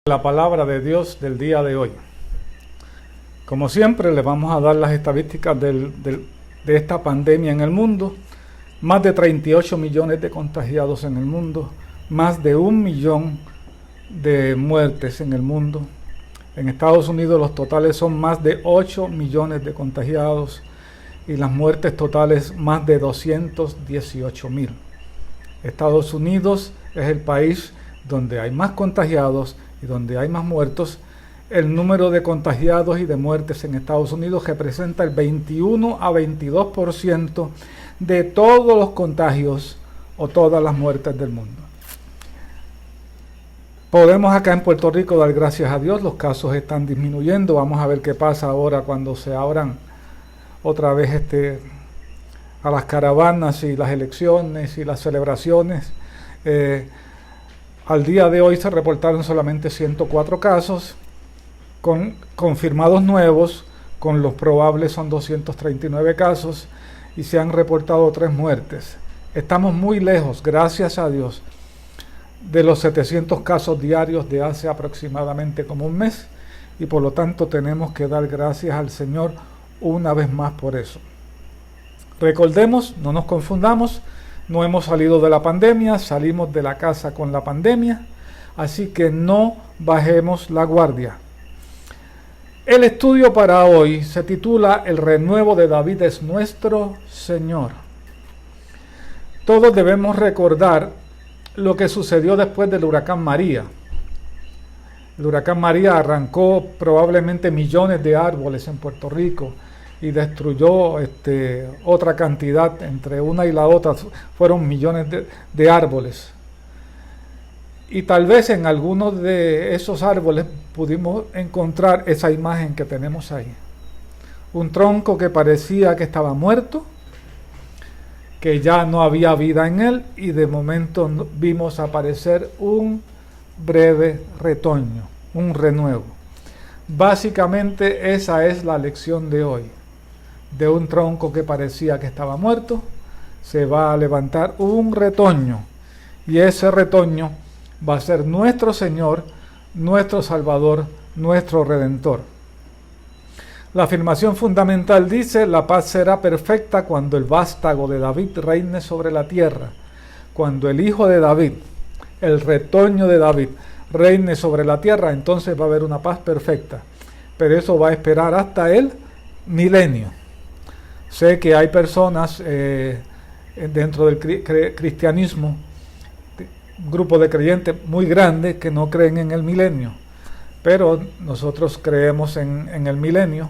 La palabra de Dios del día de hoy. Como siempre, les vamos a dar las estadísticas de esta pandemia en el mundo. Más de 38 millones de contagiados en el mundo, más de 1 millón de muertes en el mundo. En Estados Unidos los totales son más de 8 millones de contagiados y las muertes totales más de 218,000. Estados Unidos es el país donde hay más contagiados y donde hay más muertos. El número de contagiados y de muertes en Estados Unidos representa el 21 a 22% de todos los contagios o todas las muertes del mundo. Podemos acá en Puerto Rico dar gracias a Dios, los casos están disminuyendo. Vamos a ver qué pasa ahora cuando se abran otra vez a las caravanas y las elecciones y las celebraciones. Al día de hoy se reportaron solamente 104 casos, con confirmados nuevos, con los probables son 239 casos y se han reportado 3 muertes. Estamos muy lejos, gracias a Dios, de los 700 casos diarios de hace aproximadamente como un mes, y por lo tanto tenemos que dar gracias al Señor una vez más por eso. Recordemos, no nos confundamos, no hemos salido de la pandemia, salimos de la casa con la pandemia, así que no bajemos la guardia. El estudio para hoy se titula El renuevo de David es nuestro Señor. Todos debemos recordar lo que sucedió después del huracán María. El huracán María arrancó probablemente millones de árboles en Puerto Rico y destruyó otra cantidad, entre una y la otra fueron millones de árboles. Y tal vez en algunos de esos árboles pudimos encontrar esa imagen que tenemos ahí. Un tronco que parecía que estaba muerto, que ya no había vida en él, y de momento vimos aparecer un breve retoño, un renuevo. Básicamente esa es la lección de hoy. De un tronco que parecía que estaba muerto, se va a levantar un retoño, y ese retoño va a ser nuestro Señor, nuestro Salvador, nuestro Redentor. La afirmación fundamental dice: la paz será perfecta cuando el vástago de David reine sobre la tierra. Cuando el hijo de David, el retoño de David, reine sobre la tierra, entonces va a haber una paz perfecta. Pero eso va a esperar hasta el milenio. Sé que hay personas dentro del cristianismo, un grupo de creyentes muy grande, que no creen en el milenio, pero nosotros creemos en el milenio,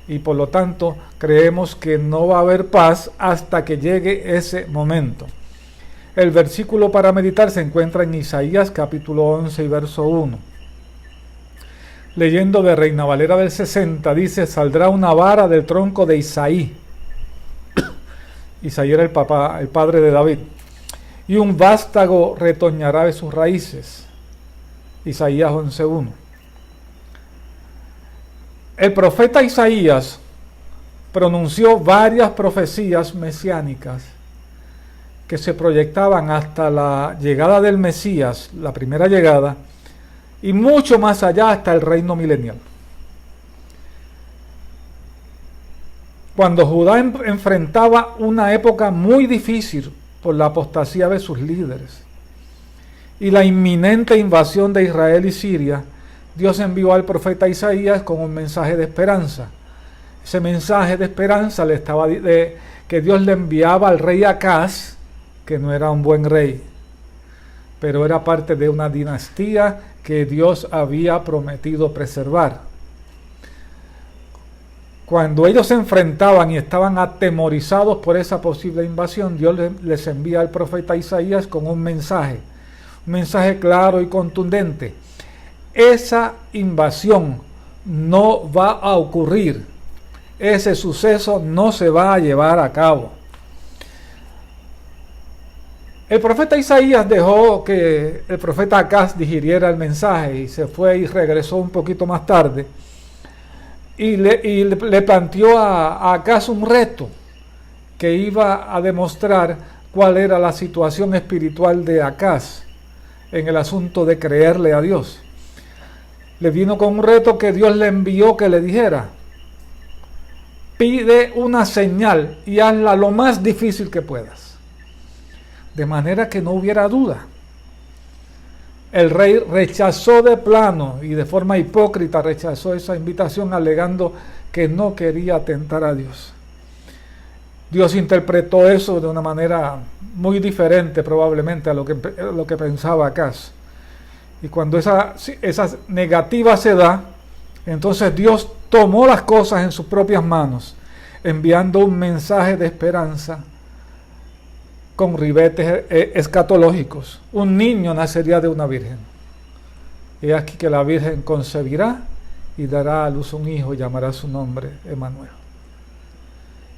y por lo tanto creemos que no va a haber paz hasta que llegue ese momento. El versículo para meditar se encuentra en Isaías capítulo 11 y verso 1. Leyendo de Reina Valera del 60, dice: saldrá una vara del tronco de Isaí. Isaí era el padre de David. Y un vástago retoñará de sus raíces. Isaías 11:1. El profeta Isaías pronunció varias profecías mesiánicas que se proyectaban hasta la llegada del Mesías, la primera llegada, y mucho más allá hasta el reino milenial. Cuando Judá enfrentaba una época muy difícil por la apostasía de sus líderes y la inminente invasión de Israel y Siria, Dios envió al profeta Isaías con un mensaje de esperanza. Ese mensaje de esperanza que Dios le enviaba al rey Acaz, que no era un buen rey, pero era parte de una dinastía que Dios había prometido preservar. Cuando ellos se enfrentaban y estaban atemorizados por esa posible invasión, Dios les envía al profeta Isaías con un mensaje claro y contundente. Esa invasión no va a ocurrir, ese suceso no se va a llevar a cabo. El profeta Isaías dejó que el profeta Acaz digiriera el mensaje y se fue y regresó un poquito más tarde. Y le planteó a Acaz un reto que iba a demostrar cuál era la situación espiritual de Acaz en el asunto de creerle a Dios. le vino con un reto que Dios le envió que le dijera: pide una señal y hazla lo más difícil que puedas, de manera que no hubiera duda. El rey rechazó de plano y de forma hipócrita rechazó esa invitación, alegando que no quería tentar a Dios. Dios interpretó eso de una manera muy diferente probablemente a lo que pensaba Acaz. Y cuando esa negativa se da, entonces Dios tomó las cosas en sus propias manos, enviando un mensaje de esperanza con ribetes escatológicos. Un niño nacería de una virgen. Y aquí que la virgen concebirá y dará a luz un hijo y llamará su nombre Emmanuel.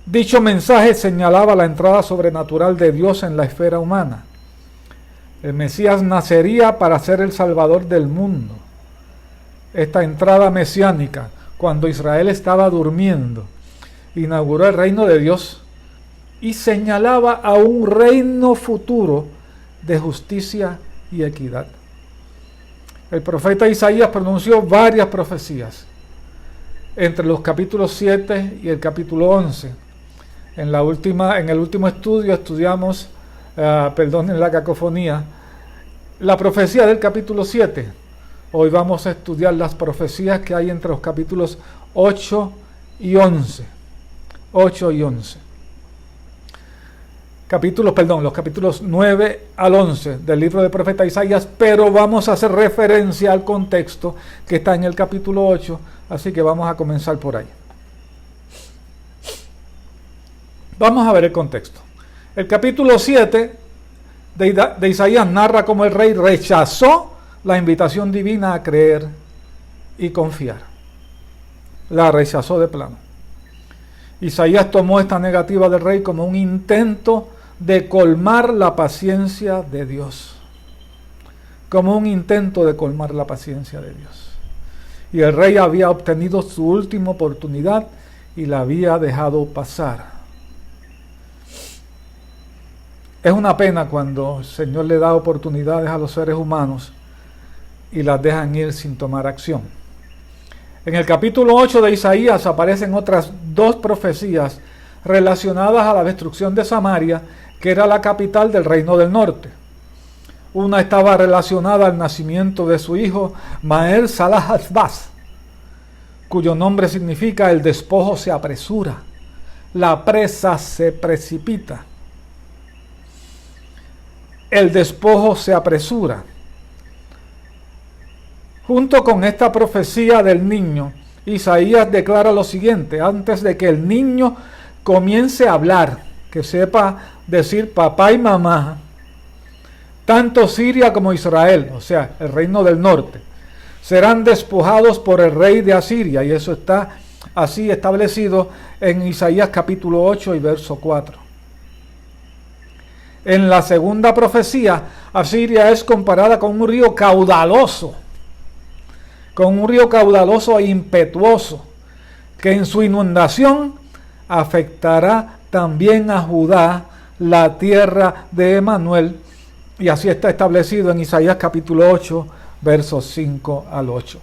Dicho mensaje señalaba la entrada sobrenatural de Dios en la esfera humana. El Mesías nacería para ser el Salvador del mundo. Esta entrada mesiánica, cuando Israel estaba durmiendo, inauguró el reino de Dios y señalaba a un reino futuro de justicia y equidad. El profeta Isaías pronunció varias profecías entre los capítulos 7 y el capítulo 11. En el último estudio estudiamos, perdonen la cacofonía, la profecía del capítulo 7. Hoy vamos a estudiar las profecías que hay entre los capítulos 8 y 11. 8 y 11. Los capítulos 9 al 11 del libro del profeta Isaías, pero vamos a hacer referencia al contexto que está en el capítulo 8, así que vamos a comenzar por ahí. Vamos a ver el contexto. El capítulo 7 de Isaías narra cómo el rey rechazó la invitación divina a creer y confiar. La rechazó de plano. Isaías tomó esta negativa del rey como un intento de colmar la paciencia de Dios. Como un intento de colmar la paciencia de Dios. Y el rey había obtenido su última oportunidad y la había dejado pasar. Es una pena cuando el Señor le da oportunidades a los seres humanos y las dejan ir sin tomar acción. En el capítulo 8 de Isaías aparecen otras dos profecías relacionadas a la destrucción de Samaria, que era la capital del reino del norte. Una estaba relacionada al nacimiento de su hijo Maher Salahasbaz, cuyo nombre significa el despojo se apresura, la presa se precipita. El despojo se apresura. Junto con esta profecía del niño, Isaías declara lo siguiente: antes de que el niño comience a hablar, que sepa decir papá y mamá, tanto Siria como Israel, o sea, el reino del norte, serán despojados por el rey de Asiria, y eso está así establecido en Isaías capítulo 8 y verso 4. En la segunda profecía, Asiria es comparada con un río caudaloso, e impetuoso, que en su inundación afectará también a Judá, la tierra de Emmanuel, y así está establecido en Isaías capítulo 8, versos 5 al 8.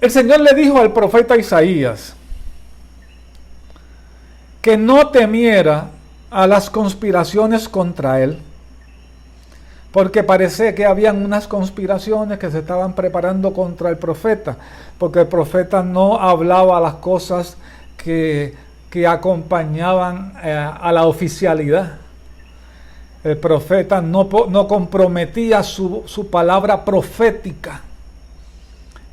El Señor le dijo al profeta Isaías que no temiera a las conspiraciones contra él, porque parece que habían unas conspiraciones que se estaban preparando contra el profeta, porque el profeta no hablaba las cosas que acompañaban a la oficialidad. El profeta no comprometía su palabra profética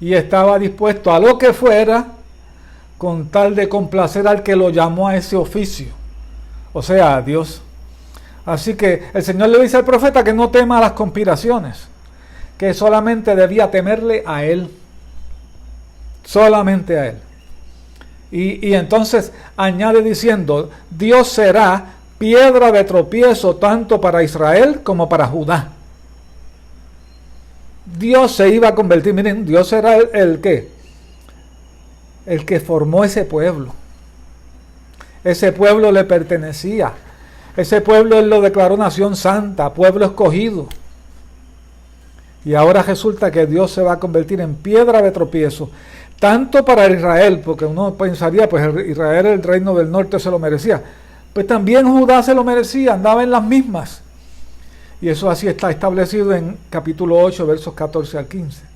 y estaba dispuesto a lo que fuera con tal de complacer al que lo llamó a ese oficio, o sea, a Dios. Así que el Señor le dice al profeta que no tema las conspiraciones, que solamente debía temerle a Él, solamente a Él. Y entonces añade diciendo: Dios será piedra de tropiezo tanto para Israel como para Judá. Dios se iba a convertir, miren, Dios era el que formó ese pueblo. Ese pueblo le pertenecía. Ese pueblo Él lo declaró nación santa, pueblo escogido. Y ahora resulta que Dios se va a convertir en piedra de tropiezo, tanto para Israel, porque uno pensaría, pues Israel, el reino del norte, se lo merecía. Pues también Judá se lo merecía, andaba en las mismas. Y eso así está establecido en capítulo 8, versos 14 al 15.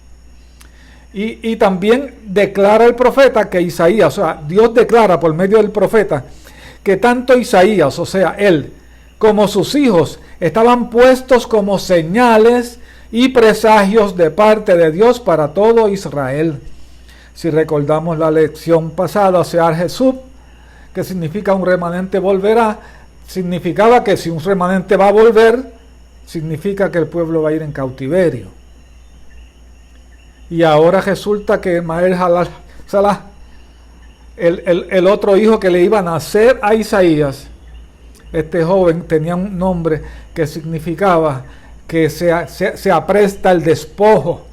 Y también declara el profeta que Isaías, o sea, Dios declara por medio del profeta que tanto Isaías, o sea, él, como sus hijos, estaban puestos como señales y presagios de parte de Dios para todo Israel. Si recordamos la lección pasada, Sear Jesús, que significa un remanente volverá, significaba que si un remanente va a volver, significa que el pueblo va a ir en cautiverio. Y ahora resulta que Maher Salah, el otro hijo que le iba a nacer a Isaías, este joven tenía un nombre que significaba que se apresta el despojo.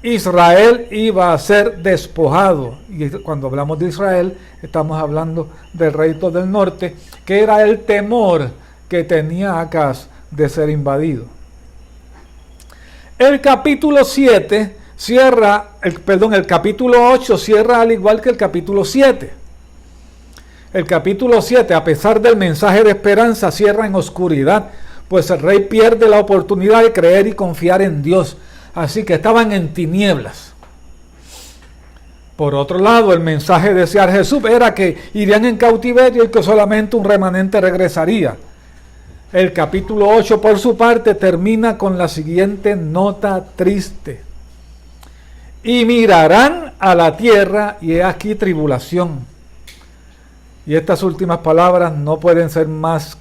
Israel iba a ser despojado. Y cuando hablamos de Israel, estamos hablando del reino del norte, que era el temor que tenía Acaz de ser invadido. El capítulo 7 cierra, el capítulo 8 cierra al igual que el capítulo 7. El capítulo 7, a pesar del mensaje de esperanza, cierra en oscuridad, pues el rey pierde la oportunidad de creer y confiar en Dios. Así que estaban en tinieblas. Por otro lado, el mensaje de Sear Jesús era que irían en cautiverio y que solamente un remanente regresaría. El capítulo 8, por su parte, termina con la siguiente nota triste. Y mirarán a la tierra y he aquí tribulación. Y estas últimas palabras no pueden ser más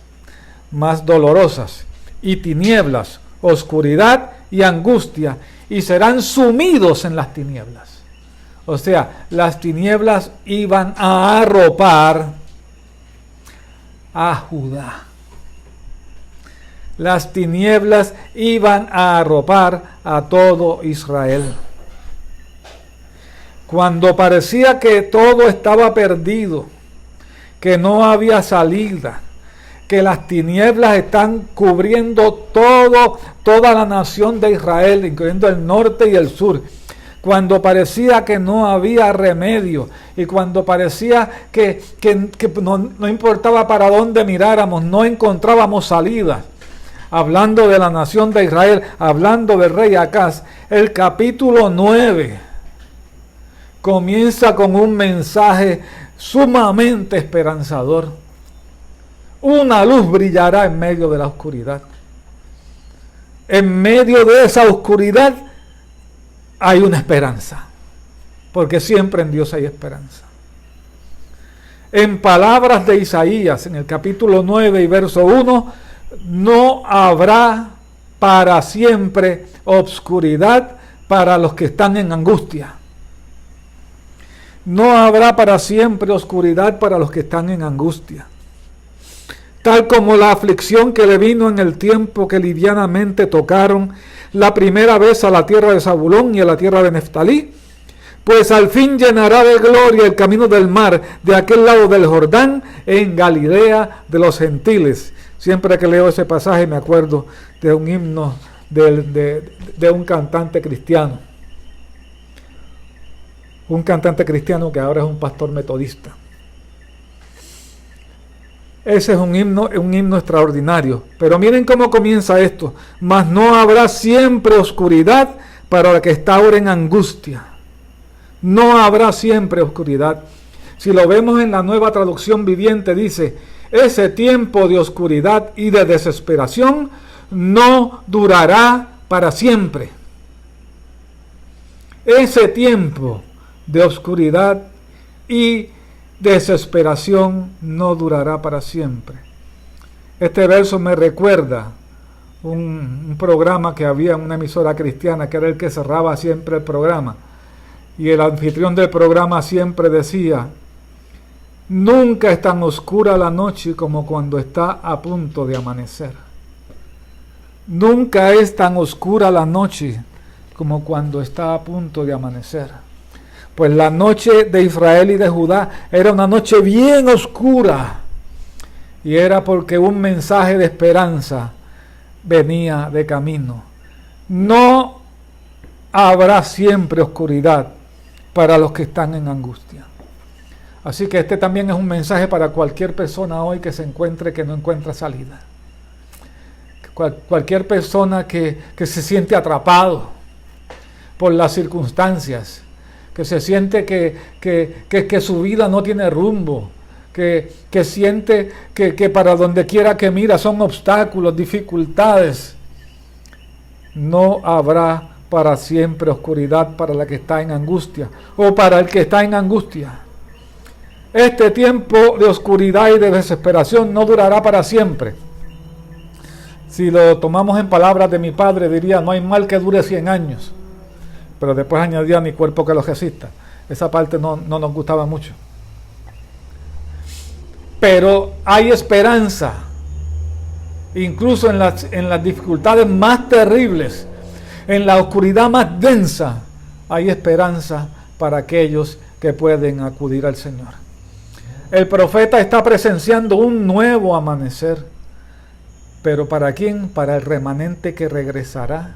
dolorosas. Y tinieblas, oscuridad y angustia, y serán sumidos en las tinieblas. O sea, las tinieblas iban a arropar a Judá. Las tinieblas iban a arropar a todo Israel. Cuando parecía que todo estaba perdido, que no había salida, que las tinieblas están cubriendo toda la nación de Israel, incluyendo el norte y el sur, cuando parecía que no había remedio y cuando parecía que no importaba para dónde miráramos, no encontrábamos salida. Hablando de la nación de Israel, hablando del rey Acaz, el capítulo 9 comienza con un mensaje sumamente esperanzador. Una luz brillará en medio de la oscuridad. En medio de esa oscuridad hay una esperanza, porque siempre en Dios hay esperanza. En palabras de Isaías, en el capítulo 9 y verso 1, no habrá para siempre obscuridad para los que están en angustia. No habrá para siempre oscuridad para los que están en angustia. Tal como la aflicción que le vino en el tiempo que livianamente tocaron la primera vez a la tierra de Zabulón y a la tierra de Neftalí, pues al fin llenará de gloria el camino del mar de aquel lado del Jordán, en Galilea de los gentiles. Siempre que leo ese pasaje me acuerdo de un himno de un cantante cristiano. Un cantante cristiano que ahora es un pastor metodista. Ese es un himno extraordinario. Pero miren cómo comienza esto. Mas no habrá siempre oscuridad para el que está ahora en angustia. No habrá siempre oscuridad. Si lo vemos en la Nueva Traducción Viviente, dice: ese tiempo de oscuridad y de desesperación no durará para siempre. Ese tiempo de oscuridad y desesperación no durará para siempre. Este verso me recuerda un programa que había en una emisora cristiana, que era el que cerraba siempre el programa, y el anfitrión del programa siempre decía: nunca es tan oscura la noche como cuando está a punto de amanecer. Nunca es tan oscura la noche como cuando está a punto de amanecer. Pues la noche de Israel y de Judá era una noche bien oscura, y era porque un mensaje de esperanza venía de camino. No habrá siempre oscuridad para los que están en angustia. Así que este también es un mensaje para cualquier persona hoy que se encuentre, que no encuentra salida. Cualquier persona que se siente atrapado por las circunstancias, que se siente que su vida no tiene rumbo, que siente que para donde quiera que mira son obstáculos, dificultades. No habrá para siempre oscuridad para la que está en angustia o para el que está en angustia. Este tiempo de oscuridad y de desesperación no durará para siempre. Si lo tomamos en palabras de mi padre, diría, no hay mal que dure 100 años. Pero después añadía, ni cuerpo que lo resista. Esa parte no nos gustaba mucho. Pero hay esperanza. Incluso en las dificultades más terribles, en la oscuridad más densa, hay esperanza para aquellos que pueden acudir al Señor. El profeta está presenciando un nuevo amanecer. ¿Pero para quién? Para el remanente que regresará.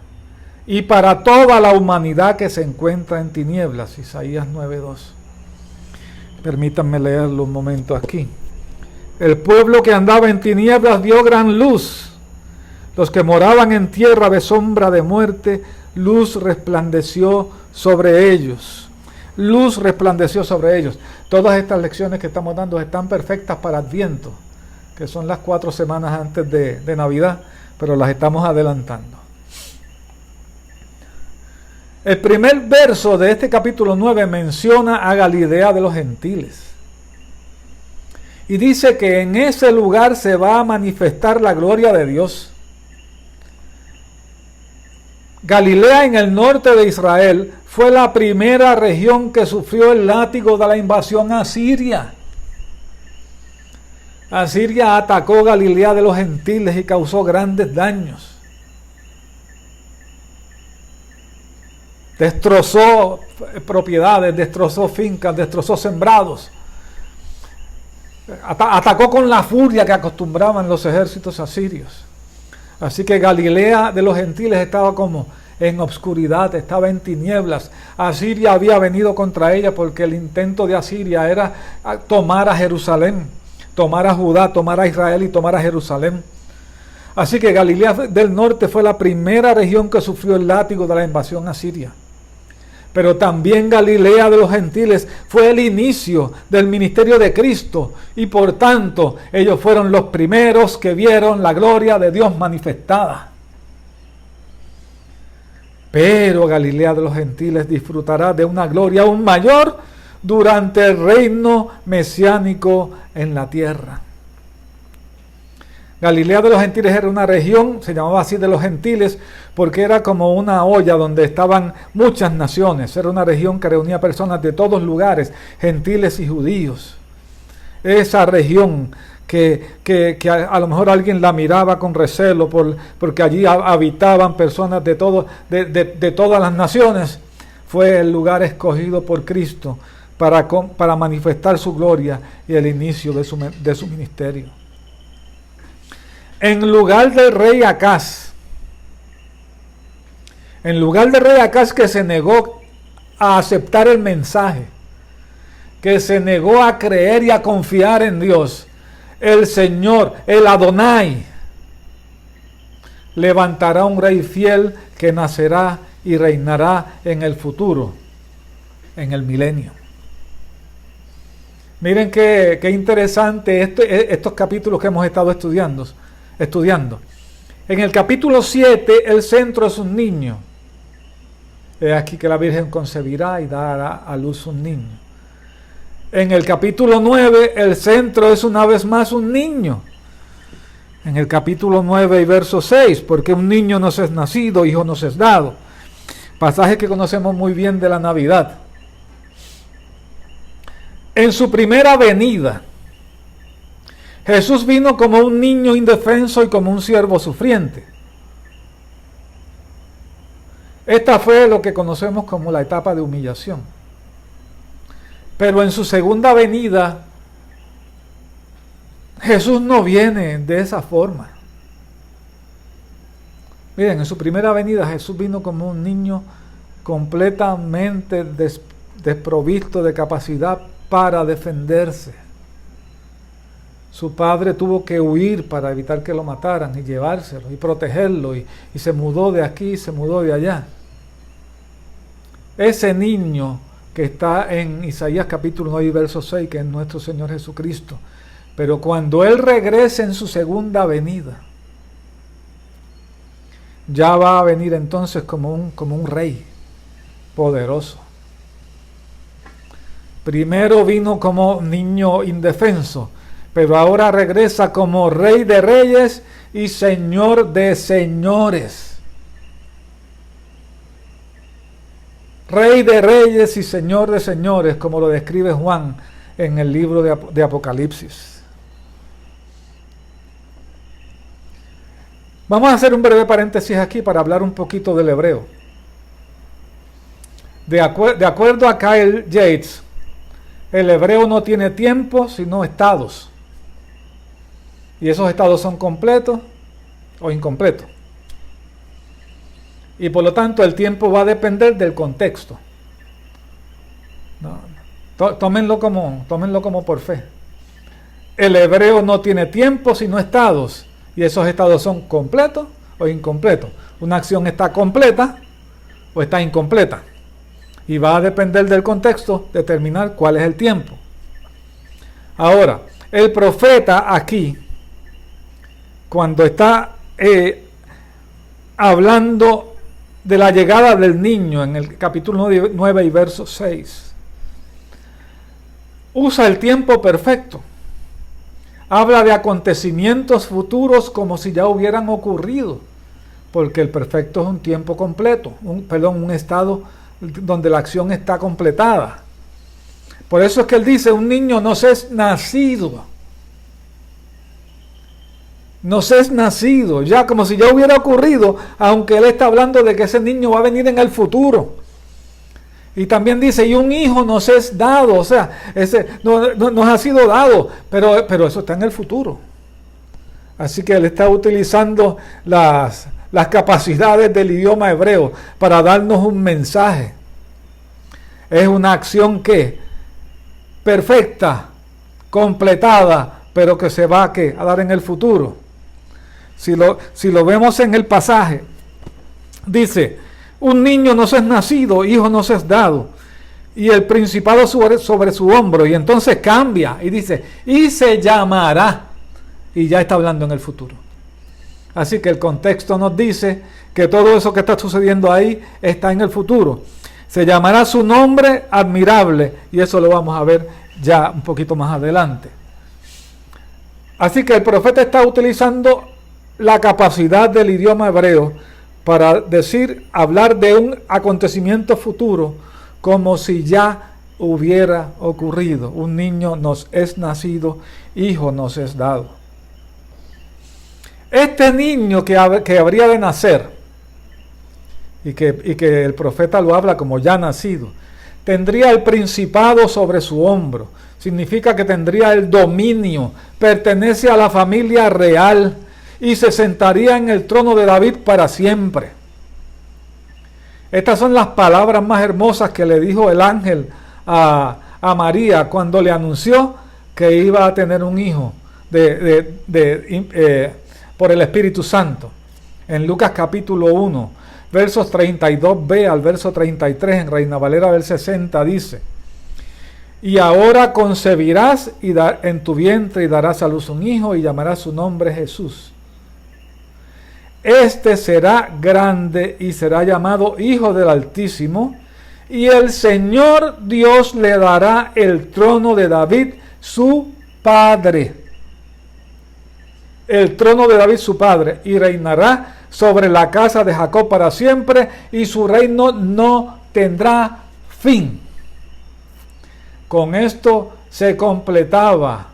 Y para toda la humanidad que se encuentra en tinieblas. Isaías 9:2. Permítanme leerlo un momento aquí. El pueblo que andaba en tinieblas vio gran luz. Los que moraban en tierra de sombra de muerte, luz resplandeció sobre ellos. Luz resplandeció sobre ellos. Todas estas lecciones que estamos dando están perfectas para Adviento, que son las 4 semanas antes de Navidad, pero las estamos adelantando. El primer verso de este capítulo 9 menciona a Galilea de los gentiles. Y dice que en ese lugar se va a manifestar la gloria de Dios. Galilea, en el norte de Israel, fue la primera región que sufrió el látigo de la invasión asiria. Asiria atacó Galilea de los gentiles y causó grandes daños. Destrozó propiedades, destrozó fincas, destrozó sembrados. Atacó con la furia que acostumbraban los ejércitos asirios. Así que Galilea de los gentiles estaba como en obscuridad, estaba en tinieblas. Asiria había venido contra ella porque el intento de Asiria era tomar a Jerusalén, tomar a Judá, tomar a Israel y tomar a Jerusalén. Así que Galilea del norte fue la primera región que sufrió el látigo de la invasión asiria. Pero también Galilea de los gentiles fue el inicio del ministerio de Cristo y por tanto ellos fueron los primeros que vieron la gloria de Dios manifestada. Pero Galilea de los gentiles disfrutará de una gloria aún mayor durante el reino mesiánico en la tierra. Galilea de los gentiles era una región, se llamaba así de los gentiles, porque era como una olla donde estaban muchas naciones. Era una región que reunía personas de todos lugares, gentiles y judíos. Esa región que a lo mejor alguien la miraba con recelo porque allí habitaban personas de todas las naciones, fue el lugar escogido por Cristo para manifestar su gloria y el inicio de su ministerio. En lugar del rey Acaz, que se negó a aceptar el mensaje, que se negó a creer y a confiar en Dios, el Señor, el Adonai, levantará un rey fiel que nacerá y reinará en el futuro, en el milenio. Miren qué interesante estos capítulos que hemos estado estudiando. En el capítulo 7, el centro es un niño. Es aquí que la Virgen concebirá y dará a luz un niño. En el capítulo 9, el centro es una vez más un niño. En el capítulo 9 y verso 6, porque un niño nos es nacido, hijo nos es dado. Pasaje que conocemos muy bien de la Navidad. En su primera venida, Jesús vino como un niño indefenso y como un siervo sufriente. Esta fue lo que conocemos como la etapa de humillación. Pero en su segunda venida, Jesús no viene de esa forma. Miren, en su primera venida Jesús vino como un niño completamente desprovisto de capacidad para defenderse. Su padre tuvo que huir para evitar que lo mataran y llevárselo y protegerlo, y se mudó de aquí, se mudó de allá. Ese niño que está en Isaías capítulo 9 y verso 6, que es nuestro Señor Jesucristo, pero cuando Él regrese en su segunda venida, ya va a venir entonces como un rey poderoso. Primero vino como niño indefenso, pero ahora regresa como Rey de Reyes y Señor de Señores. Rey de Reyes y Señor de Señores, como lo describe Juan en el libro de Apocalipsis. Vamos a hacer un breve paréntesis aquí para hablar un poquito del hebreo. De acuerdo a Kyle Yates, el hebreo no tiene tiempo, sino estados. Y esos estados son completos o incompletos. Y por lo tanto el tiempo va a depender del contexto. Tómenlo como por fe. El hebreo no tiene tiempo, sino estados. Y esos estados son completos o incompletos. Una acción está completa o está incompleta. Y va a depender del contexto determinar cuál es el tiempo. Ahora, el profeta aquí, cuando está hablando de la llegada del niño en el capítulo 9 y verso 6, usa el tiempo perfecto. Habla de acontecimientos futuros como si ya hubieran ocurrido, porque el perfecto es un tiempo completo, un estado donde la acción está completada. Por eso es que él dice, un niño nos es nacido. Nos es nacido, ya como si ya hubiera ocurrido, aunque él está hablando de que ese niño va a venir en el futuro. Y también dice, y un hijo nos es dado, o sea, ese no nos ha sido dado, pero eso está en el futuro. Así que él está utilizando las capacidades del idioma hebreo para darnos un mensaje. Es una acción que perfecta, completada, pero que se va a dar en el futuro. Si lo vemos en el pasaje, dice, un niño nos es nacido, hijo nos es dado, y el principado sobre su hombro, y entonces cambia y dice, y se llamará, y ya está hablando en el futuro. Así que el contexto nos dice que todo eso que está sucediendo ahí está en el futuro. Se llamará su nombre admirable, y eso lo vamos a ver ya un poquito más adelante. Así que el profeta está utilizando la capacidad del idioma hebreo para hablar de un acontecimiento futuro como si ya hubiera ocurrido. Un niño nos es nacido, hijo nos es dado. Este niño que habría de nacer, y que el profeta lo habla como ya nacido, tendría el principado sobre su hombro. Significa que tendría el dominio, pertenece a la familia real y se sentaría en el trono de David para siempre. Estas son las palabras más hermosas que le dijo el ángel a María cuando le anunció que iba a tener un hijo por el Espíritu Santo. En Lucas capítulo 1, versos 32b al verso 33, en Reina Valera del 60 dice, y ahora concebirás en tu vientre y darás a luz un hijo y llamarás su nombre Jesús. Este será grande y será llamado Hijo del Altísimo, y el Señor Dios le dará el trono de David, su padre. El trono de David, su padre, y reinará sobre la casa de Jacob para siempre, y su reino no tendrá fin. Con esto se completaba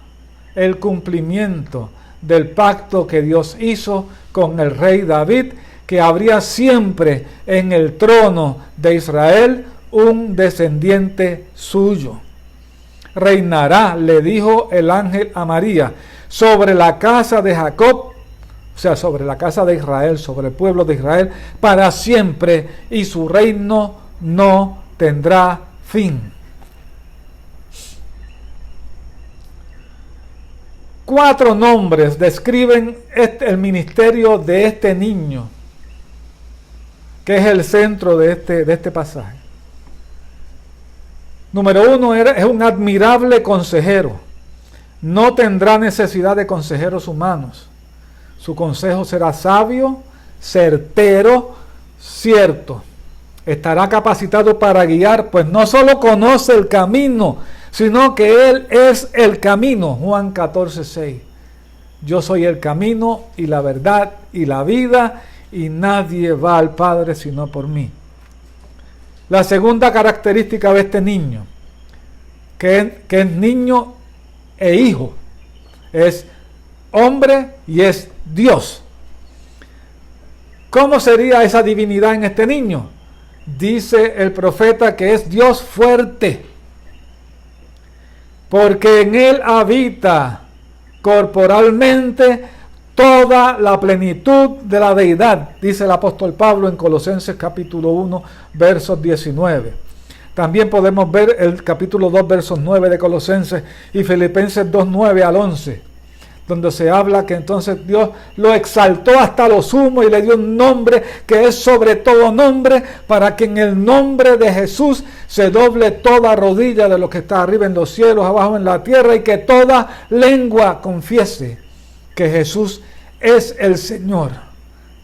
el cumplimiento del pacto que Dios hizo con el rey David, que habría siempre en el trono de Israel un descendiente suyo. Reinará, le dijo el ángel a María, sobre la casa de Jacob, o sea, sobre la casa de Israel, sobre el pueblo de Israel, para siempre, y su reino no tendrá fin. 4 nombres describen el ministerio de este niño, que es el centro de este pasaje. Número 1, es un admirable consejero. No tendrá necesidad de consejeros humanos. Su consejo será sabio, certero, cierto. Estará capacitado para guiar, pues no solo conoce el camino, sino que Él es el camino. Juan 14:6. Yo soy el camino y la verdad y la vida, y nadie va al Padre sino por mí. La segunda característica de este niño, que es niño e hijo, es hombre y es Dios. ¿Cómo sería esa divinidad en este niño? Dice el profeta que es Dios fuerte, porque en él habita corporalmente toda la plenitud de la deidad, dice el apóstol Pablo en Colosenses capítulo 1, versos 19. También podemos ver el capítulo 2, versos 9 de Colosenses y Filipenses 2, 9 al 11, donde se habla que entonces Dios lo exaltó hasta lo sumo y le dio un nombre que es sobre todo nombre, para que en el nombre de Jesús se doble toda rodilla de lo que está arriba en los cielos, abajo en la tierra, y que toda lengua confiese que Jesús es el Señor,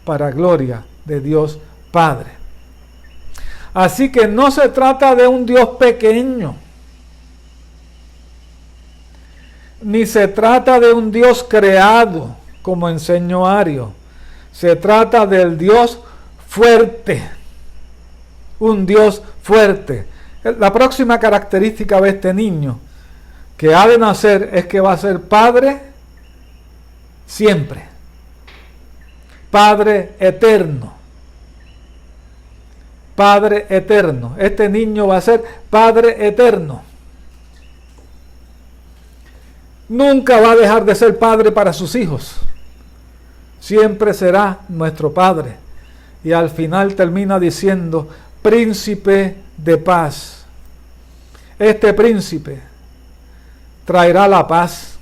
para gloria de Dios Padre. Así que no se trata de un Dios pequeño, ni se trata de un Dios creado, como enseñó Ario. Se trata del Dios fuerte, un Dios fuerte. La próxima característica de este niño que ha de nacer es que va a ser Padre siempre, Padre eterno. Padre eterno. Este niño va a ser Padre eterno. Nunca va a dejar de ser padre para sus hijos. Siempre será nuestro Padre. Y al final termina diciendo, príncipe de paz. Este príncipe traerá la paz.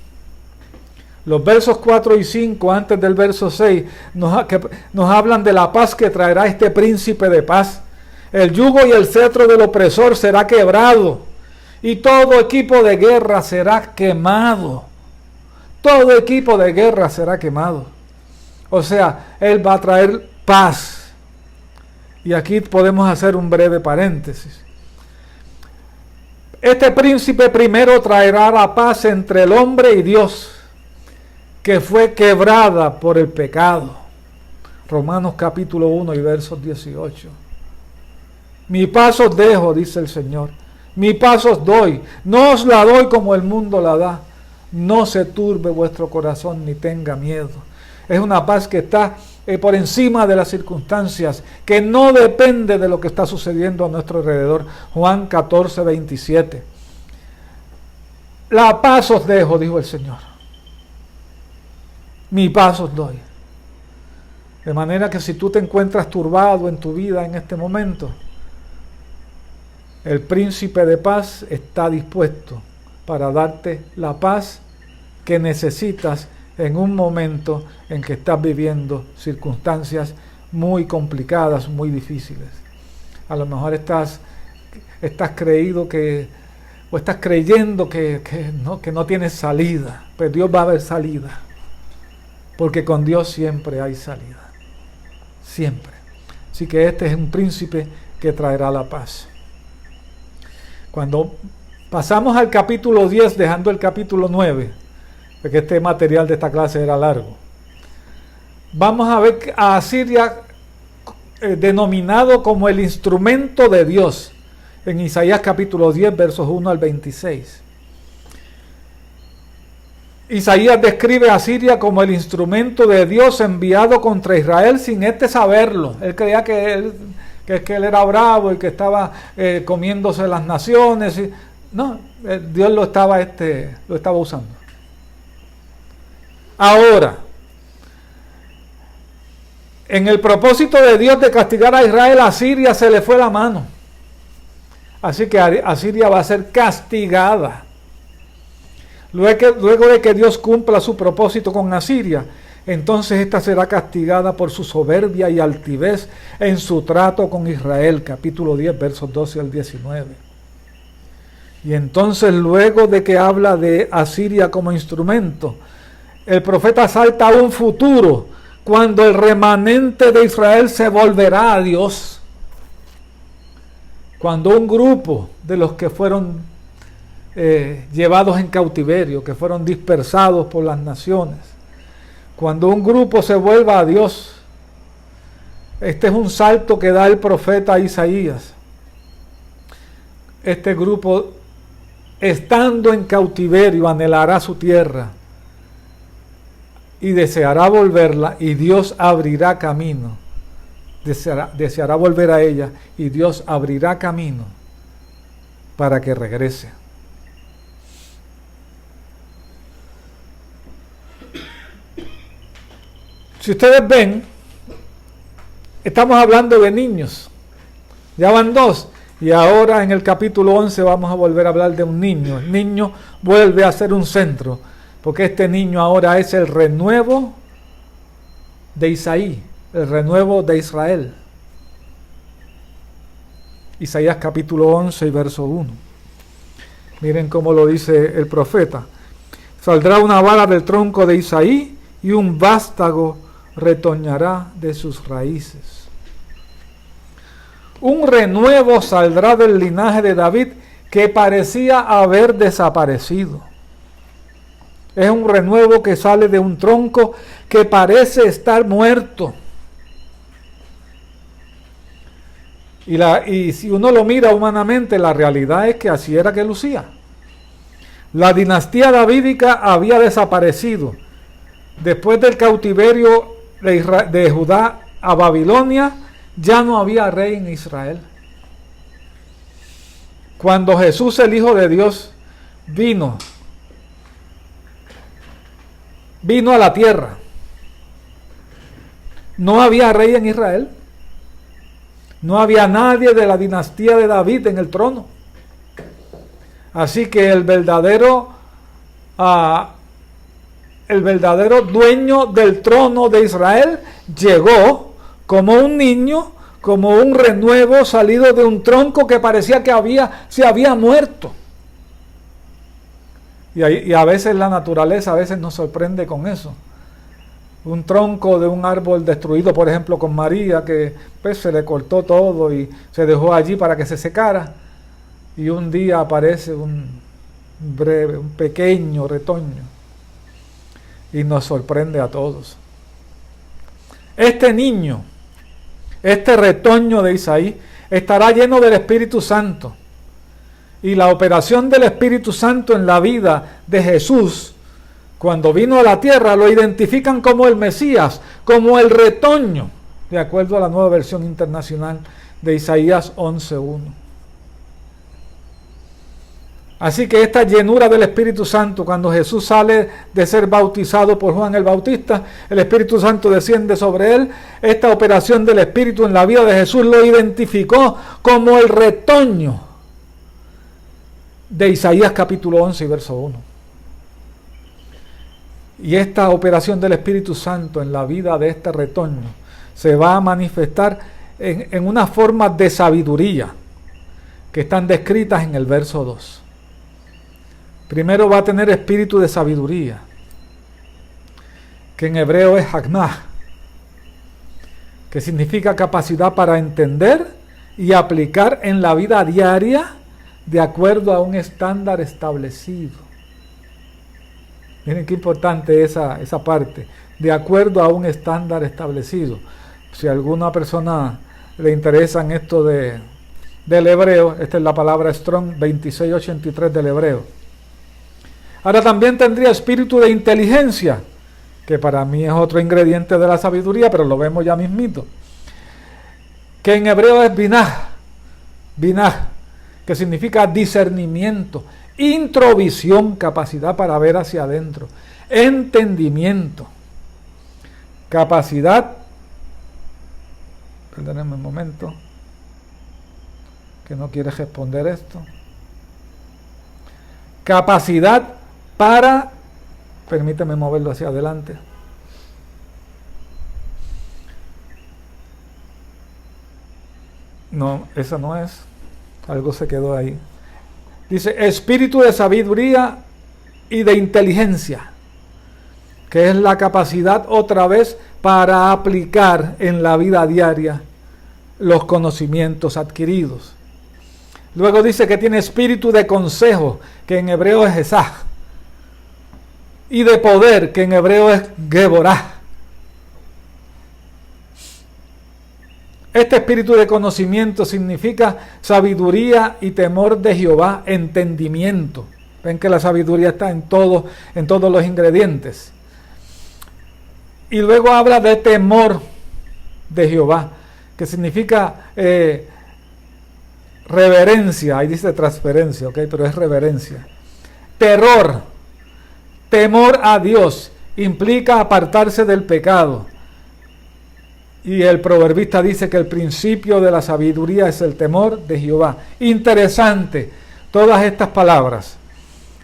Los versos 4 y 5, antes del verso 6, nos hablan de la paz que traerá este príncipe de paz. El yugo y el cetro del opresor será quebrado, y todo equipo de guerra será quemado. Todo equipo de guerra será quemado. O sea, Él va a traer paz. Y aquí podemos hacer un breve paréntesis. Este príncipe primero traerá la paz entre el hombre y Dios, que fue quebrada por el pecado. Romanos capítulo 1 y versos 18. Mi paz os dejo, dice el Señor. Mi paz os doy. No os la doy como el mundo la da. No se turbe vuestro corazón ni tenga miedo. Es una paz que está por encima de las circunstancias, que no depende de lo que está sucediendo a nuestro alrededor. Juan 14, 27. La paz os dejo, dijo el Señor. Mi paz os doy. De manera que si tú te encuentras turbado en tu vida en este momento, el príncipe de paz está dispuesto para darte la paz que necesitas en un momento en que estás viviendo circunstancias muy complicadas, muy difíciles. A lo mejor estás creyendo que no tienes salida, pero Dios va a haber salida, porque con Dios siempre hay salida, siempre. Así que este es un príncipe que traerá la paz. Cuando pasamos al capítulo 10, dejando el capítulo 9, porque este material de esta clase era largo, vamos a ver a Asiria denominado como el instrumento de Dios, en Isaías capítulo 10, versos 1 al 26. Isaías describe a Asiria como el instrumento de Dios enviado contra Israel sin saberlo. Él creía que él era bravo y que estaba comiéndose las naciones. No, Dios lo estaba usando. Ahora, en el propósito de Dios de castigar a Israel, a Asiria se le fue la mano. Así que Asiria va a ser castigada. Luego de que Dios cumpla su propósito con Asiria, entonces esta será castigada por su soberbia y altivez en su trato con Israel. Capítulo 10, versos 12 al 19. Y entonces, luego de que habla de Asiria como instrumento, el profeta salta a un futuro, cuando el remanente de Israel se volverá a Dios. Cuando un grupo de los que fueron llevados en cautiverio, que fueron dispersados por las naciones, cuando un grupo se vuelva a Dios, este es un salto que da el profeta Isaías. Este grupo, estando en cautiverio, anhelará su tierra y deseará volverla, y Dios abrirá camino. Deseará volver a ella, y Dios abrirá camino para que regrese. Si ustedes ven, estamos hablando de niños. Ya van dos. Y ahora en el capítulo 11 vamos a volver a hablar de un niño. El niño vuelve a ser un centro, porque este niño ahora es el renuevo de Isaí, el renuevo de Israel. Isaías capítulo 11 y verso 1. Miren cómo lo dice el profeta. Saldrá una vara del tronco de Isaí, y un vástago retoñará de sus raíces. Un renuevo saldrá del linaje de David que parecía haber desaparecido. Es un renuevo que sale de un tronco que parece estar muerto. Y si uno lo mira humanamente, la realidad es que así era que lucía. La dinastía davídica había desaparecido. Después del cautiverio de Judá a Babilonia, ya no había rey en Israel. Cuando Jesús, el Hijo de Dios, vino a la tierra, no había rey en Israel. No había nadie de la dinastía de David en el trono. Así que el verdadero dueño del trono de Israel llegó como un niño, como un renuevo salido de un tronco que parecía que se había muerto. Y a veces la naturaleza nos sorprende con eso. Un tronco de un árbol destruido, por ejemplo, con María, que pues, se le cortó todo y se dejó allí para que se secara. Y un día aparece un pequeño retoño y nos sorprende a todos. Este niño, este retoño de Isaí, estará lleno del Espíritu Santo. Y la operación del Espíritu Santo en la vida de Jesús, cuando vino a la tierra, lo identifican como el Mesías, como el retoño, de acuerdo a la Nueva Versión Internacional de Isaías 11:1. Así que esta llenura del Espíritu Santo, cuando Jesús sale de ser bautizado por Juan el Bautista, el Espíritu Santo desciende sobre él. Esta operación del Espíritu en la vida de Jesús lo identificó como el retoño de Isaías capítulo 11 y verso 1. Y esta operación del Espíritu Santo en la vida de este retoño se va a manifestar en unas formas de sabiduría que están descritas en el verso 2. Primero va a tener espíritu de sabiduría, que en hebreo es hagmah, que significa capacidad para entender y aplicar en la vida diaria de acuerdo a un estándar establecido. Miren qué importante esa parte, de acuerdo a un estándar establecido. Si a alguna persona le interesa en esto del hebreo, esta es la palabra Strong 2683 del hebreo. Ahora también tendría espíritu de inteligencia, que para mí es otro ingrediente de la sabiduría, pero lo vemos ya mismito, que en hebreo es binah, que significa discernimiento, introvisión, capacidad para ver hacia adentro, entendimiento, capacidad, perdónenme un momento, que no quiere responder esto. Capacidad para, permítame moverlo hacia adelante. No, esa no es. Algo se quedó ahí. Dice, espíritu de sabiduría y de inteligencia, que es la capacidad otra vez para aplicar en la vida diaria los conocimientos adquiridos. Luego dice que tiene espíritu de consejo, que en hebreo es esaj, y de poder, que en hebreo es geborah. Este espíritu de conocimiento significa sabiduría y temor de Jehová, entendimiento. Ven que la sabiduría está en todos los ingredientes. Y luego habla de temor de Jehová, que significa reverencia. Ahí dice transferencia, ¿ok? Pero es reverencia. Terror, temor a Dios, implica apartarse del pecado. Y el proverbista dice que el principio de la sabiduría es el temor de Jehová. Interesante, todas estas palabras,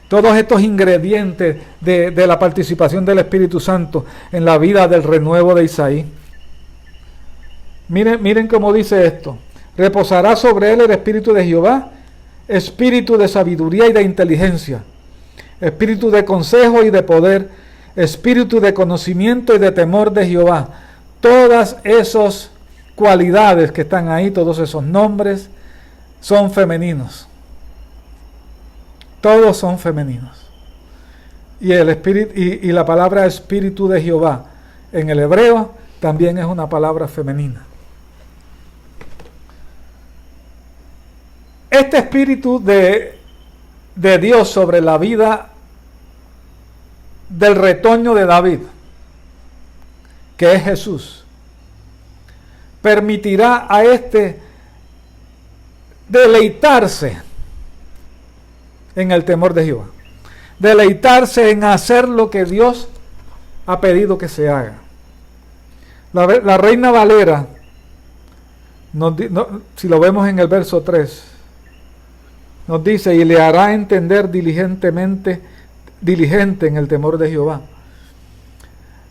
todos estos ingredientes de la participación del Espíritu Santo en la vida del renuevo de Isaí. Miren cómo dice esto. Reposará sobre él el Espíritu de Jehová, espíritu de sabiduría y de inteligencia, espíritu de consejo y de poder, espíritu de conocimiento y de temor de Jehová. Todas esas cualidades que están ahí, todos esos nombres, son femeninos. Todos son femeninos. Y el espíritu y la palabra espíritu de Jehová en el hebreo también es una palabra femenina. Este espíritu de Dios sobre la vida del retoño de David, que es Jesús, permitirá a este deleitarse en el temor de Jehová, deleitarse en hacer lo que Dios ha pedido que se haga. La Reina Valera, si lo vemos en el verso 3, nos dice, y le hará entender diligente en el temor de Jehová.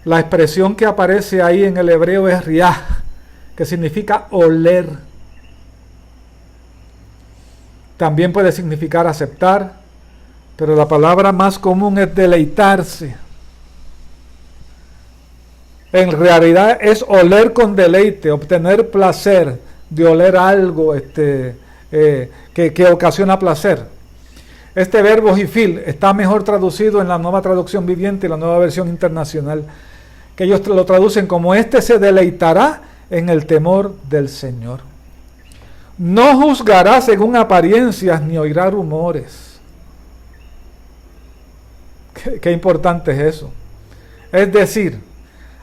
La expresión que aparece ahí en el hebreo es riah, que significa oler. También puede significar aceptar, pero la palabra más común es deleitarse. En realidad es oler con deleite, obtener placer de oler algo que ocasiona placer. Este verbo jifil está mejor traducido en la Nueva Traducción Viviente y la Nueva Versión Internacional, que ellos lo traducen como este se deleitará en el temor del Señor. No juzgará según apariencias ni oirá rumores. Qué importante es eso. Es decir,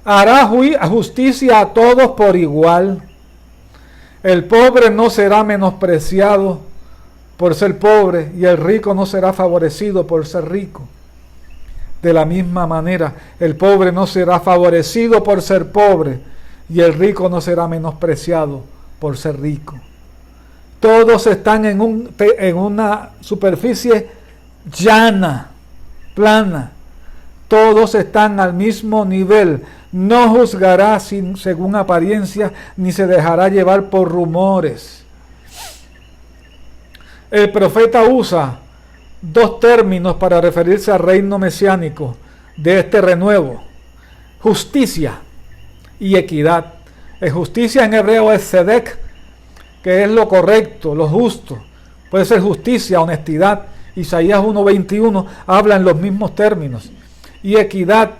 hará justicia a todos por igual. El pobre no será menospreciado por ser pobre y el rico no será favorecido por ser rico. De la misma manera, el pobre no será favorecido por ser pobre y el rico no será menospreciado por ser rico. Todos están en una superficie llana, plana. Todos están al mismo nivel. No juzgará según apariencia, ni se dejará llevar por rumores. El profeta usa dos términos para referirse al reino mesiánico de este renuevo: justicia y equidad. Justicia en hebreo es tzedek, que es lo correcto, lo justo. Puede ser justicia, honestidad. Isaías 1:21 habla en los mismos términos. Y equidad,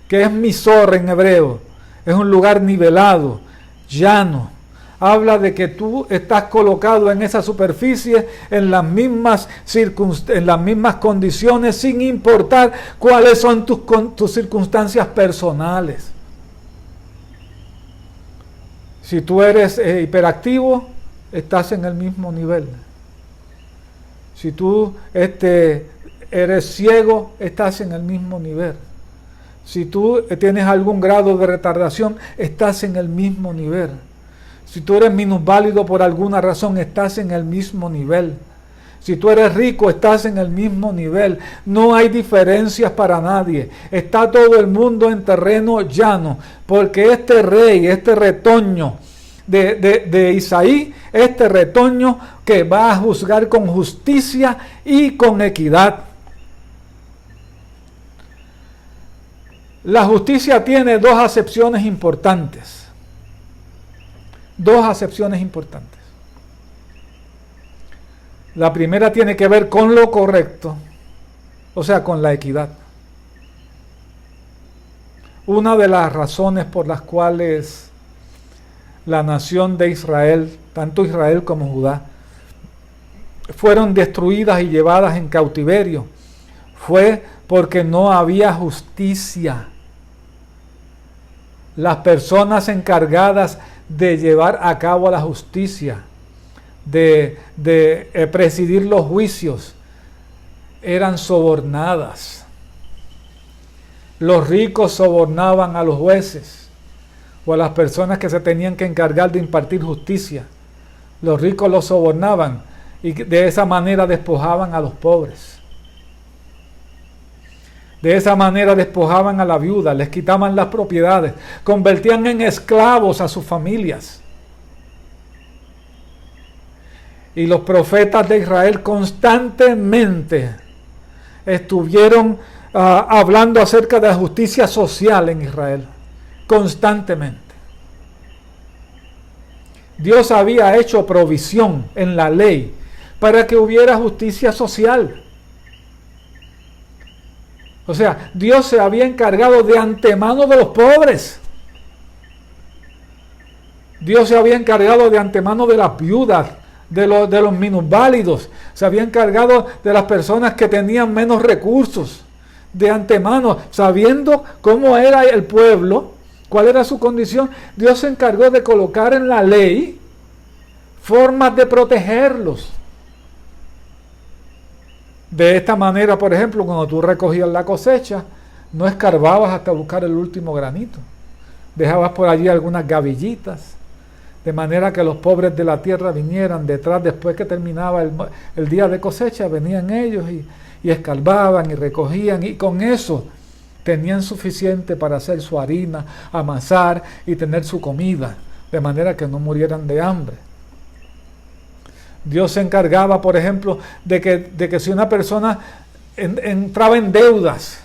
que es misor en hebreo, es un lugar nivelado, llano. Habla de que tú estás colocado en esa superficie en las mismas condiciones, sin importar cuáles son tus circunstancias personales. Si tú eres hiperactivo, estás en el mismo nivel. Si tú eres ciego, estás en el mismo nivel. Si tú tienes algún grado de retardación, estás en el mismo nivel. Si tú eres minusválido por alguna razón, estás en el mismo nivel. Si tú eres rico, estás en el mismo nivel. No hay diferencias para nadie. Está todo el mundo en terreno llano, porque este rey, este retoño de Isaí, este retoño que va a juzgar con justicia y con equidad. La justicia tiene dos acepciones importantes. Dos acepciones importantes. La primera tiene que ver con lo correcto, o sea, con la equidad. Una de las razones por las cuales la nación de Israel, tanto Israel como Judá, fueron destruidas y llevadas en cautiverio, fue porque no había justicia. Las personas encargadas de llevar a cabo la justicia, de presidir los juicios, eran sobornadas. Los ricos sobornaban a los jueces o a las personas que se tenían que encargar de impartir justicia. Los ricos los sobornaban y de esa manera despojaban a los pobres. De esa manera despojaban a la viuda, les quitaban las propiedades, convertían en esclavos a sus familias. Y los profetas de Israel constantemente estuvieron hablando acerca de la justicia social en Israel. Constantemente. Dios había hecho provisión en la ley para que hubiera justicia social. O sea, Dios se había encargado de antemano de los pobres. Dios se había encargado de antemano de las viudas, de los minusválidos. Se había encargado de las personas que tenían menos recursos. De antemano, sabiendo cómo era el pueblo, cuál era su condición, Dios se encargó de colocar en la ley formas de protegerlos. De esta manera, por ejemplo, cuando tú recogías la cosecha, no escarbabas hasta buscar el último granito. Dejabas por allí algunas gavillitas, de manera que los pobres de la tierra vinieran detrás, después que terminaba el día de cosecha, venían ellos y escarbaban y recogían, y con eso tenían suficiente para hacer su harina, amasar y tener su comida, de manera que no murieran de hambre. Dios se encargaba, por ejemplo, de que si una persona entraba en deudas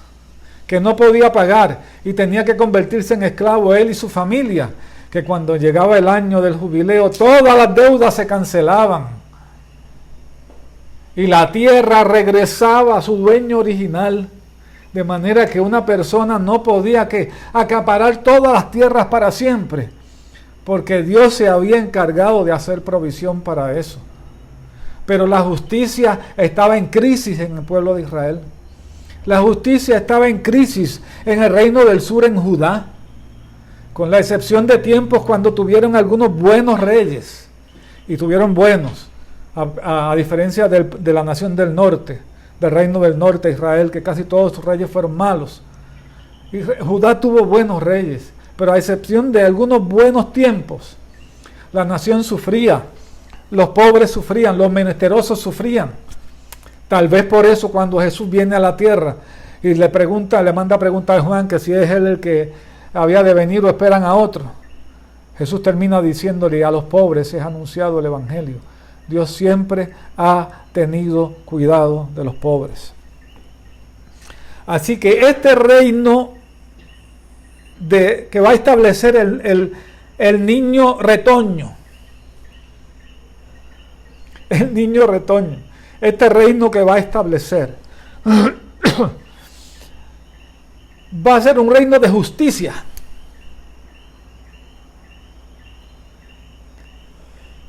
que no podía pagar y tenía que convertirse en esclavo él y su familia, que cuando llegaba el año del jubileo todas las deudas se cancelaban y la tierra regresaba a su dueño original, de manera que una persona no podía acaparar todas las tierras para siempre, porque Dios se había encargado de hacer provisión para eso. Pero la justicia estaba en crisis en el pueblo de Israel. La justicia estaba en crisis en el reino del sur, en Judá, con la excepción de tiempos cuando tuvieron algunos buenos reyes, y tuvieron buenos, a diferencia de la nación del norte, del reino del norte, Israel, que casi todos sus reyes fueron malos. Y Judá tuvo buenos reyes, pero a excepción de algunos buenos tiempos, la nación sufría. Los pobres sufrían, los menesterosos sufrían. Tal vez por eso cuando Jesús viene a la tierra y le manda a preguntar a Juan que si es él el que había de venir o esperan a otro, Jesús termina diciéndole: a los pobres es anunciado el evangelio. Dios siempre ha tenido cuidado de los pobres. Así que este reino que va a establecer el niño retoño, este reino que va a establecer, va a ser un reino de justicia.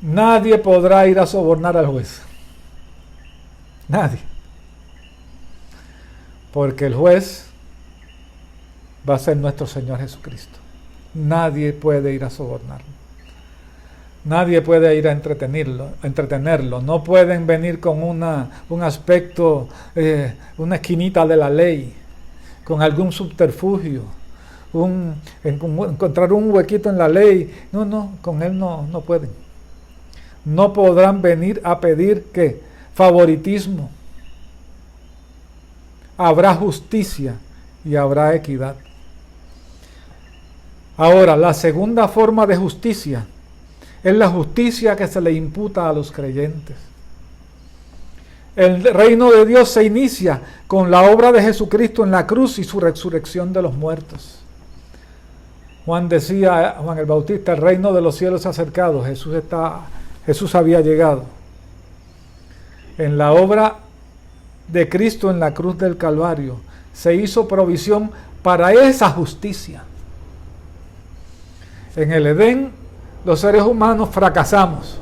Nadie podrá ir a sobornar al juez. Nadie. Porque el juez va a ser nuestro Señor Jesucristo. Nadie puede ir a sobornarlo. Nadie puede ir a entretenerlo. No pueden venir con un aspecto, una esquinita de la ley, con algún subterfugio, encontrar un huequito en la ley. No, con él no pueden. No podrán venir a pedir ¿qué? Favoritismo. Habrá justicia y habrá equidad. Ahora, la segunda forma de justicia es la justicia que se le imputa a los creyentes. El reino de Dios se inicia con la obra de Jesucristo en la cruz y su resurrección de los muertos. Juan decía, Juan el Bautista, el reino de los cielos se ha acercado, Jesús había llegado. En la obra de Cristo en la cruz del Calvario se hizo provisión para esa justicia. En el Edén, los seres humanos fracasamos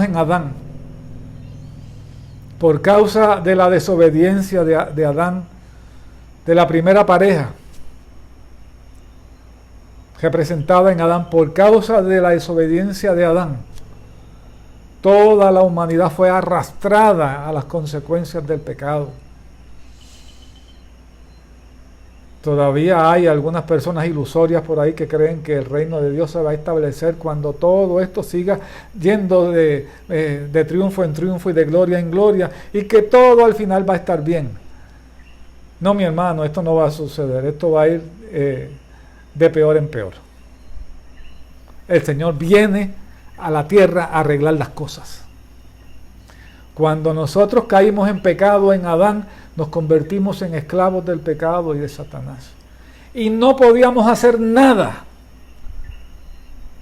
en Adán, por causa de la desobediencia de Adán, de la primera pareja, representada en Adán. Por causa de la desobediencia de Adán, toda la humanidad fue arrastrada a las consecuencias del pecado. Todavía hay algunas personas ilusorias por ahí que creen que el reino de Dios se va a establecer cuando todo esto siga yendo de triunfo en triunfo y de gloria en gloria, y que todo al final va a estar bien. No, mi hermano, esto no va a suceder. Esto va a ir de peor en peor. El Señor viene a la tierra a arreglar las cosas. Cuando nosotros caímos en pecado en Adán, nos convertimos en esclavos del pecado y de Satanás. Y no podíamos hacer nada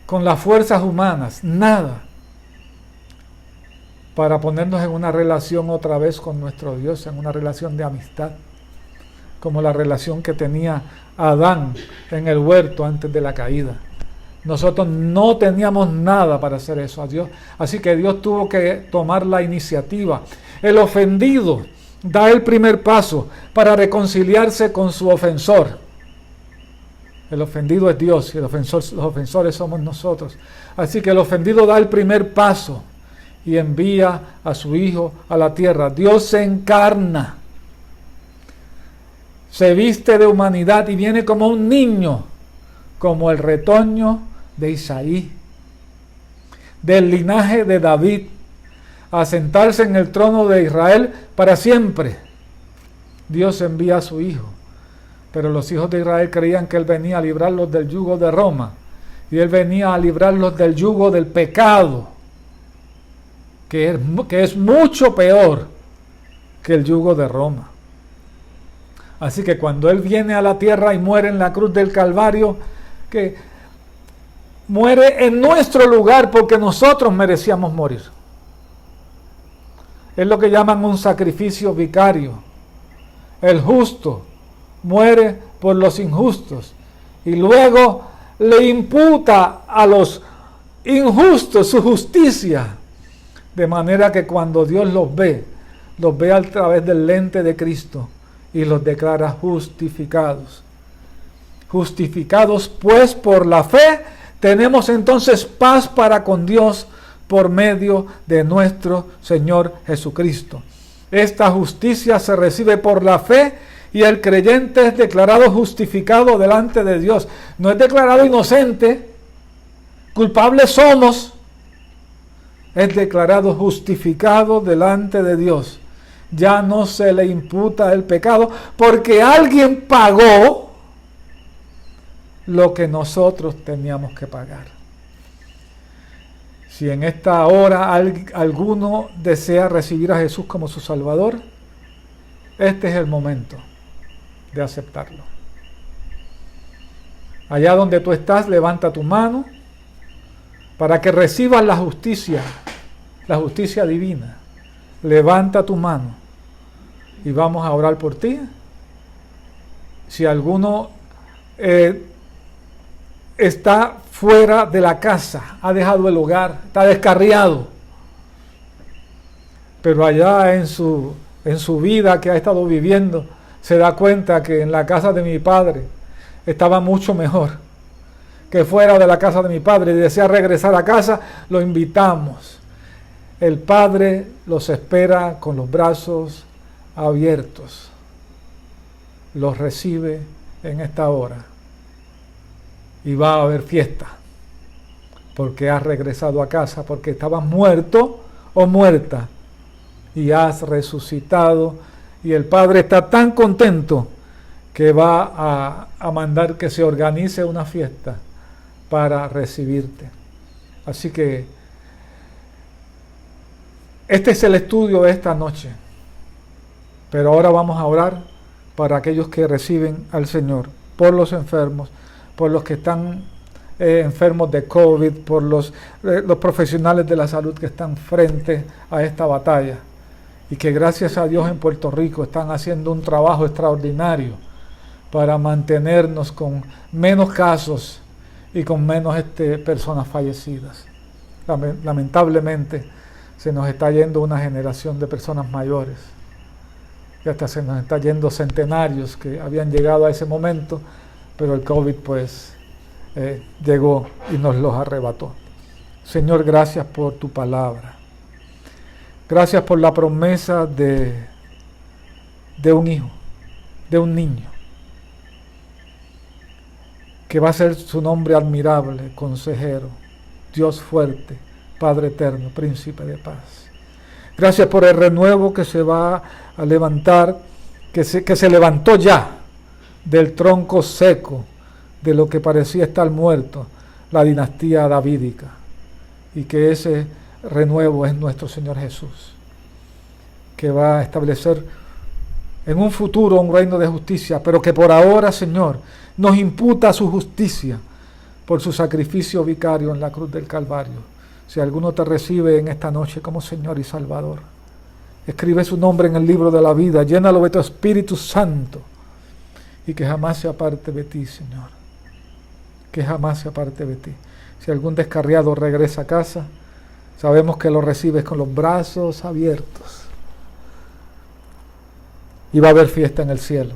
con las fuerzas humanas, nada, para ponernos en una relación otra vez con nuestro Dios, en una relación de amistad, como la relación que tenía Adán en el huerto antes de la caída. Nosotros no teníamos nada para hacer eso a Dios, así que Dios tuvo que tomar la iniciativa. El ofendido da el primer paso para reconciliarse con su ofensor. El ofendido es Dios y los ofensores somos nosotros. Así que el ofendido da el primer paso y envía a su Hijo a la tierra. Dios se encarna, se viste de humanidad y viene como un niño, como el retoño de Isaí, del linaje de David, a sentarse en el trono de Israel para siempre. Dios envía a su Hijo, pero los hijos de Israel creían que Él venía a librarlos del yugo de Roma, y Él venía a librarlos del yugo del pecado, que es mucho peor que el yugo de Roma. Así que cuando Él viene a la tierra y muere en la cruz del Calvario, que muere en nuestro lugar porque nosotros merecíamos morir. Es lo que llaman un sacrificio vicario. El justo muere por los injustos y luego le imputa a los injustos su justicia. De manera que cuando Dios los ve a través del lente de Cristo y los declara justificados. Justificados pues por la fe, tenemos entonces paz para con Dios por medio de nuestro Señor Jesucristo. Esta justicia se recibe por la fe y el creyente es declarado justificado delante de Dios. No es declarado inocente, culpables somos, es declarado justificado delante de Dios. Ya no se le imputa el pecado porque alguien pagó lo que nosotros teníamos que pagar. Si en esta hora alguno desea recibir a Jesús como su Salvador, este es el momento de aceptarlo. Allá donde tú estás, levanta tu mano para que recibas la justicia divina. Levanta tu mano y vamos a orar por ti. Si alguno está fuera de la casa, ha dejado el hogar, está descarriado, pero allá en su vida que ha estado viviendo, se da cuenta que en la casa de mi padre estaba mucho mejor que fuera de la casa de mi padre y desea regresar a casa, lo invitamos. El Padre los espera con los brazos abiertos, los recibe en esta hora y va a haber fiesta porque has regresado a casa, porque estabas muerto o muerta y has resucitado, y el Padre está tan contento que va a mandar que se organice una fiesta para recibirte. Así que este es el estudio de esta noche, pero ahora vamos a orar para aquellos que reciben al Señor, por los enfermos, por los que están enfermos de COVID, por los profesionales de la salud que están frente a esta batalla, y que gracias a Dios en Puerto Rico están haciendo un trabajo extraordinario para mantenernos con menos casos y con menos personas fallecidas. Lamentablemente se nos está yendo una generación de personas mayores, y hasta se nos está yendo centenarios que habían llegado a ese momento, pero el COVID pues llegó y nos los arrebató. Señor, gracias por tu palabra. Gracias por la promesa de un hijo, de un niño, que va a ser su nombre admirable, consejero, Dios fuerte, Padre eterno, príncipe de paz. Gracias por el renuevo que se va a levantar, que se levantó ya del tronco seco de lo que parecía estar muerto, la dinastía davídica, y que ese renuevo es nuestro Señor Jesús, que va a establecer en un futuro un reino de justicia, pero que por ahora, Señor, nos imputa su justicia por su sacrificio vicario en la cruz del Calvario. Si alguno te recibe en esta noche como Señor y Salvador, escribe su nombre en el libro de la vida, llénalo de tu Espíritu Santo, y que jamás se aparte de ti, Señor, que jamás se aparte de ti. Si algún descarriado regresa a casa, sabemos que lo recibes con los brazos abiertos, y va a haber fiesta en el cielo,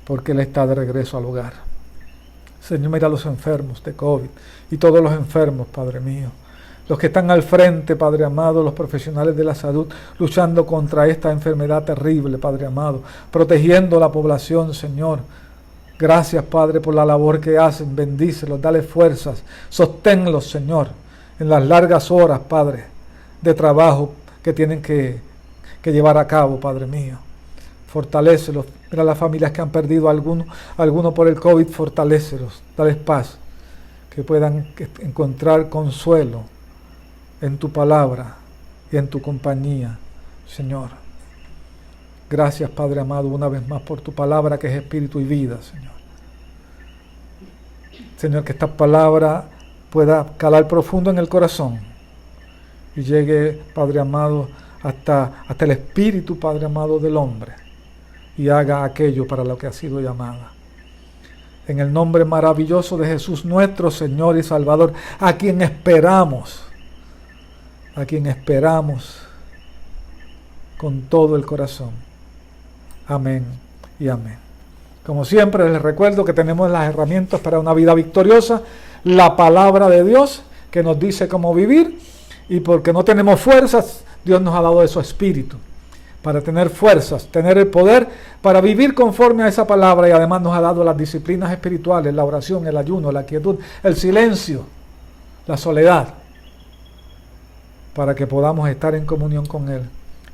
porque Él está de regreso al hogar. Señor, mira a los enfermos de COVID y todos los enfermos, Padre mío, los que están al frente, Padre amado, los profesionales de la salud, luchando contra esta enfermedad terrible, Padre amado, protegiendo la población, Señor. Gracias, Padre, por la labor que hacen. Bendícelos, dale fuerzas, sosténlos, Señor, en las largas horas, Padre, de trabajo que tienen que llevar a cabo, Padre mío. Fortalécelos. Mira las familias que han perdido alguno por el COVID, fortalécelos, dales paz, que puedan encontrar consuelo en tu palabra y en tu compañía, Señor. Gracias, Padre amado, una vez más por tu palabra que es espíritu y vida, Señor. Señor, que esta palabra pueda calar profundo en el corazón y llegue, Padre amado, hasta el espíritu, Padre amado, del hombre, y haga aquello para lo que ha sido llamada. En el nombre maravilloso de Jesús, nuestro Señor y Salvador, a quien esperamos con todo el corazón. Amén y amén. Como siempre, les recuerdo que tenemos las herramientas para una vida victoriosa, la palabra de Dios que nos dice cómo vivir, y porque no tenemos fuerzas, Dios nos ha dado de su espíritu para tener fuerzas, tener el poder para vivir conforme a esa palabra, y además nos ha dado las disciplinas espirituales, la oración, el ayuno, la quietud, el silencio, la soledad, para que podamos estar en comunión con Él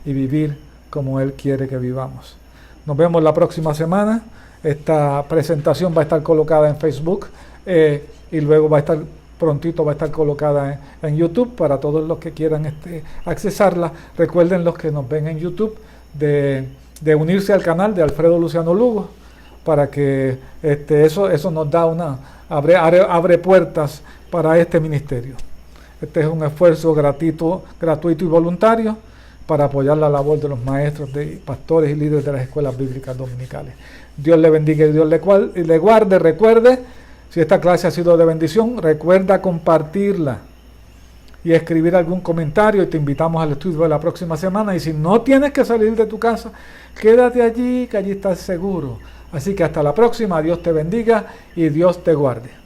y vivir como Él quiere que vivamos. Nos vemos la próxima semana. Esta presentación va a estar colocada en Facebook y luego prontito va a estar colocada en YouTube para todos los que quieran accesarla. Recuerden, los que nos ven en YouTube, de unirse al canal de Alfredo Luciano Lugo, para que eso nos da abre puertas para este ministerio. Este es un esfuerzo gratuito y voluntario para apoyar la labor de los maestros, de pastores y líderes de las escuelas bíblicas dominicales. Dios le bendiga y Dios le guarde. Recuerde, si esta clase ha sido de bendición, recuerda compartirla y escribir algún comentario, y te invitamos al estudio de la próxima semana. Y si no tienes que salir de tu casa, quédate allí, que allí estás seguro. Así que hasta la próxima. Dios te bendiga y Dios te guarde.